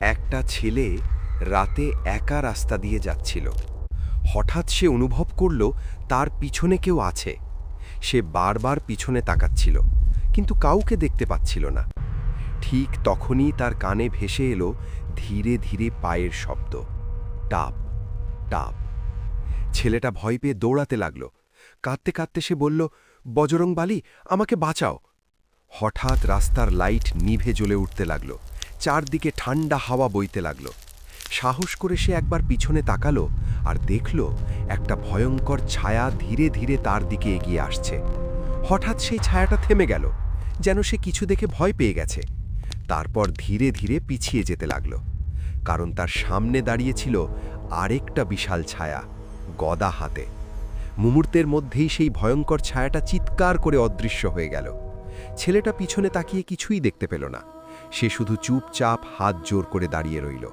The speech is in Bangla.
একটা ছেলে রাতে একা রাস্তা দিয়ে যাচ্ছিল। হঠাৎ সে অনুভব করল তার পিছনে কেউ আছে। সে বারবার পিছনে তাকাচ্ছিল, কিন্তু কাউকে দেখতে পাচ্ছিল না। ঠিক তখনই তার কানে ভেসে এলো ধীরে ধীরে পায়ের শব্দ, টাপ টাপ। ছেলেটা ভয় পেয়ে দৌড়াতে লাগল। কাঁদতে কাঁদতে সে বলল, বজরং বালি, আমাকে বাঁচাও। হঠাৎ রাস্তার লাইট নিভে জ্বলে উঠতে লাগল, চারদিকে ঠান্ডা হাওয়া বইতে লাগল। সাহস করে সে একবার পিছনে তাকালো আর দেখল একটা ভয়ঙ্কর ছায়া ধীরে ধীরে তার দিকে এগিয়ে আসছে। হঠাৎ সেই ছায়াটা থেমে গেল, যেন সে কিছু দেখে ভয় পেয়ে গেছে। তারপর ধীরে ধীরে পিছিয়ে যেতে লাগল, কারণ তার সামনে দাঁড়িয়েছিল আরেকটা বিশাল ছায়া, গদা হাতে। মুহূর্তের মধ্যেই সেই ভয়ঙ্কর ছায়াটা চিৎকার করে অদৃশ্য হয়ে গেল। ছেলেটা পিছনে তাকিয়ে কিছুই দেখতে পেল না। সে শুধু চুপচাপ হাত জোর করে দাঁড়িয়ে রইল।